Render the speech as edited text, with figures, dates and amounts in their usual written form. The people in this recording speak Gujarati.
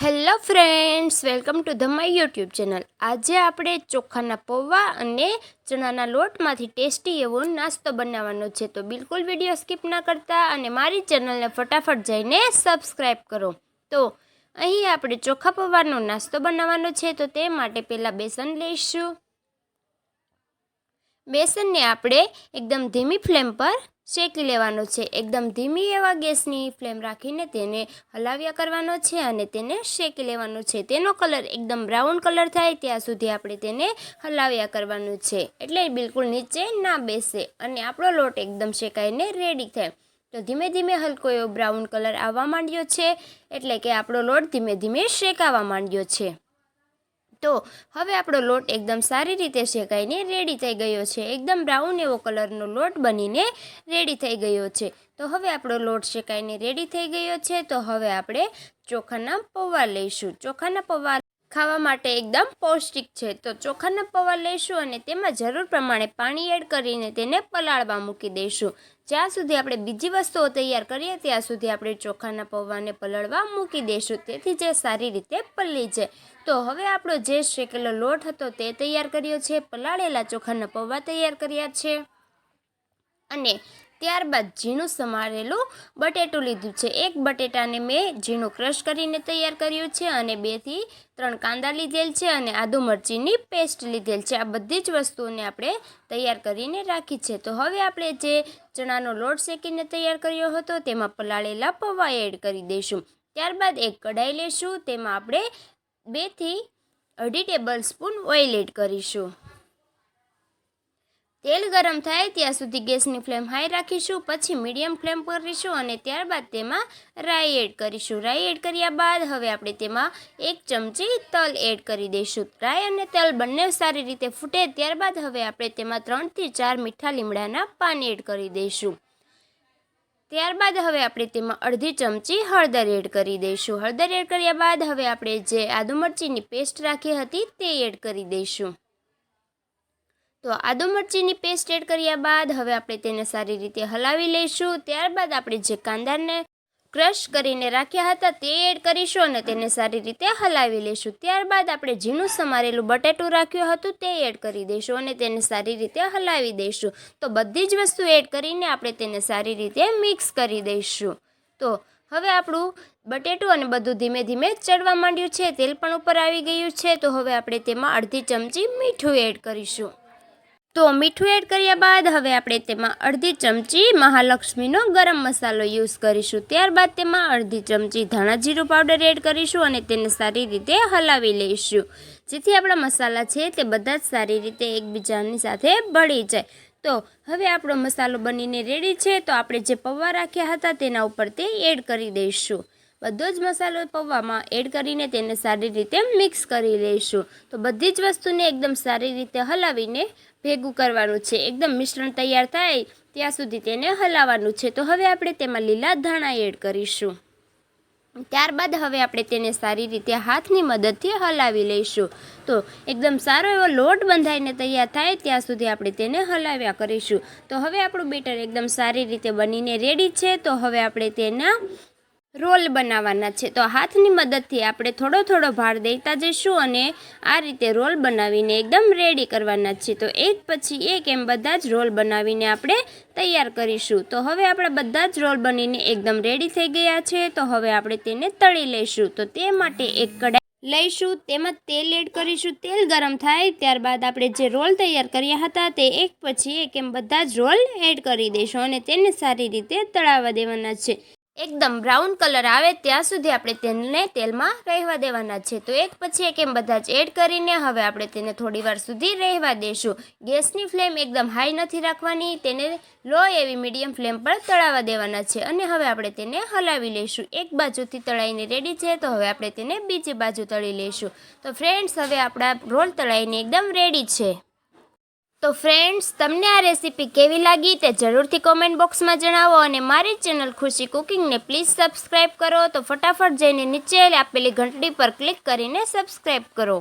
Hello friends, welcome to the my YouTube channel. આજે આપણે ચોખાના પૌવા અને ચણાના લોટમાંથી ટેસ્ટી એવો નાસ્તો બનાવવાનો છે, તો બિલકુલ વિડીયો સ્કીપ ના કરતા અને મારી ચેનલને ફટાફટ જઈને સબસ્ક્રાઈબ કરો। તો અહીં આપણે ચોખા પૌવાનો નાસ્તો બનાવવાનો છે, તો તે માટે પહેલાં બેસન લઈશું। બેસનને આપણે એકદમ ધીમી ફ્લેમ પર શેકી લેવાનો છે। એકદમ ધીમી એવા ગેસની ફ્લેમ રાખીને તેને હલાવ્યા કરવાનો છે અને તેને શેકી લેવાનો છે। તેનો કલર એકદમ બ્રાઉન કલર થાય ત્યાં સુધી આપણે તેને હલાવ્યા કરવાનું છે, એટલે બિલકુલ નીચે ના બેસે અને આપણો લોટ એકદમ શેકાઈને રેડી થાય। તો ધીમે ધીમે હલકો એવો બ્રાઉન કલર આવવા માંડ્યો છે, એટલે કે આપણો લોટ ધીમે ધીમે શેકાવા માંડ્યો છે। તો હવે આપણો લોટ એકદમ સારી રીતે શેકાઈને રેડી થઈ ગયો છે। એકદમ બ્રાઉન એવો કલરનો લોટ બનીને રેડી થઈ ગયો છે। તો હવે આપણો લોટ શેકાઈને રેડી થઈ ગયો છે। તો હવે આપણે ચોખાના પૌવા લઈશું। ચોખાના પૌવા ખાવા માટે એકદમ પૌષ્ટિક છે, તો ચોખાના પૌવા લઈશું અને તેમાં જરૂર પ્રમાણે પાણી એડ કરીને તેને પલાળવા મૂકી દઈશું। જ્યાં સુધી આપણે બીજી વસ્તુઓ તૈયાર કરીએ ત્યાં સુધી આપણે ચોખાના પૌવાને પલળવા મૂકી દઈશું, તેથી જે સારી રીતે પલળી જાય। તો હવે આપણો જે શેકેલો લોટ હતો તે તૈયાર કર્યો છે, પલાળેલા ચોખાના પૌવા તૈયાર કર્યા છે અને ત્યારબાદ ઝીણું સમારેલું બટેટું લીધું છે। એક બટેટાને મેં ઝીણું ક્રશ કરીને તૈયાર કર્યું છે અને 2 થી 3 કાંદા લીધેલ છે અને આદુ મરચીની પેસ્ટ લીધેલ છે। આ બધી જ વસ્તુઓને આપણે તૈયાર કરીને રાખી છે। તો હવે આપણે જે ચણાનો લોટ શેકીને તૈયાર કર્યો હતો તેમાં પલાળેલા પૌવા એડ કરી દઈશું। ત્યારબાદ એક કઢાઈ લઈશું, તેમાં આપણે 2 થી 2.5 ટેબલ સ્પૂન ઓઇલ એડ કરીશું। તેલ ગરમ થાય ત્યાં સુધી ગેસની ફ્લેમ હાઈ રાખીશું, પછી મીડિયમ ફ્લેમ કરીશું અને ત્યારબાદ તેમાં રાઈ એડ કરીશું। રાઈ એડ કર્યા બાદ હવે આપણે તેમાં 1 ચમચી તલ એડ કરી દઈશું। રાઈ અને તલ બંને સારી રીતે ફૂટે ત્યારબાદ હવે આપણે તેમાં 3 થી 4 મીઠા લીમડાના પાન એડ કરી દઈશું। ત્યારબાદ હવે આપણે તેમાં અડધી ચમચી હળદર એડ કરી દઈશું। હળદર એડ કર્યા બાદ હવે આપણે જે આદુ મરચીની પેસ્ટ રાખી હતી તે એડ કરી દઈશું। તો આદુ મરચીની પેસ્ટ એડ કર્યા બાદ હવે આપણે તેને સારી રીતે હલાવી લઈશું। ત્યારબાદ આપણે જે કાંદાને ક્રશ કરીને રાખ્યા હતા તે એડ કરીશું અને તેને સારી રીતે હલાવી લઈશું। ત્યારબાદ આપણે ઝીણું સમારેલું બટેટું રાખ્યું હતું તે એડ કરી દઈશું અને તેને સારી રીતે હલાવી દઈશું। તો બધી જ વસ્તુ એડ કરીને આપણે તેને સારી રીતે મિક્સ કરી દઈશું। તો હવે આપણું બટેટું અને બધું ધીમે ધીમે ચડવા માંડ્યું છે, તેલ પણ ઉપર આવી ગયું છે। તો હવે આપણે તેમાં અડધી ચમચી મીઠું એડ કરીશું। તો મીઠું એડ કર્યા બાદ હવે આપણે તેમાં અડધી ચમચી મહાલક્ષ્મીનો ગરમ મસાલો યુઝ કરીશું। ત્યારબાદ તેમાં અડધી ચમચી ધાણા જીરું પાવડર એડ કરીશું અને તેને સારી રીતે હલાવી લઈશું, જેથી આપણા મસાલા છે તે બધા જ સારી રીતે એકબીજાની સાથે ભળી જાય। તો હવે આપણો મસાલો બનીને રેડી છે, તો આપણે જે પૌવા રાખ્યા હતા તેના ઉપર તે એડ કરી દઈશું। બધો જ મસાલો પૌવામાં એડ કરીને તેને સારી રીતે મિક્સ કરી લઈશું। તો બધી જ વસ્તુને એકદમ સારી રીતે હલાવીને ભેગું કરવાનું છે, એકદમ મિશ્રણ તૈયાર થાય ત્યાં સુધી તેને હલાવવાનું છે। તો હવે આપણે તેમાં લીલા ધાણા એડ કરીશું। ત્યારબાદ હવે આપણે તેને સારી રીતે હાથની મદદથી હલાવી લઈશું। તો એકદમ સારો એવો લોટ બંધાઈને તૈયાર થાય ત્યાં સુધી આપણે તેને હલાવ્યા કરીશું। તો હવે આપણું બેટર એકદમ સારી રીતે બનીને રેડી છે। તો હવે આપણે તેના રોલ બનાવવાના છે, તો હાથની મદદથી આપણે થોડો થોડો ભાર દેતા જઈશું અને આ રીતે રોલ બનાવીને એકદમ રેડી કરવાના છે। તો એક પછી એક એમ બધા જ રોલ બનાવીને આપણે તૈયાર કરીશું। તો હવે આપણા બધા જ રોલ બનીને એકદમ રેડી થઈ ગયા છે। તો હવે આપણે તેને તળી લઈશું। તો તે માટે એક કઢાઈ લઈશું, તેમાં તેલ એડ કરીશું। તેલ ગરમ થાય ત્યારબાદ આપણે જે રોલ તૈયાર કર્યા હતા તે એક પછી એક એમ બધા જ રોલ એડ કરી દઈશું અને તેને સારી રીતે તળાવવા દેવાના છે। એકદમ બ્રાઉન કલર આવે ત્યાં સુધી આપણે તેને તેલમાં રહેવા દેવાના છે। તો એક પછી એક એમ બધા જ એડ કરીને હવે આપણે તેને થોડી વાર સુધી રહેવા દઈશું। ગેસની ફ્લેમ એકદમ હાઈ નથી રાખવાની, તેને લો એવી મીડિયમ ફ્લેમ પર તળાવવા દેવાના છે અને હવે આપણે તેને હલાવી લઈશું। એક બાજુથી તળાઈને રેડી છે, તો હવે આપણે તેને બીજી બાજુ તળી લઈશું। તો ફ્રેન્ડ્સ, હવે આપણા રોલ તળાઈને એકદમ રેડી છે। તો ફ્રેન્ડ્સ, તમને આ રેસીપી કેવી લાગી તે જરૂરથી કોમેન્ટ બોક્સમાં જણાવો અને મારી ચેનલ ખુશી કુકિંગને પ્લીઝ સબસ્ક્રાઈબ કરો। તો ફટાફટ જઈને નીચે આપેલી ઘંટડી પર ક્લિક કરીને સબસ્ક્રાઈબ કરો।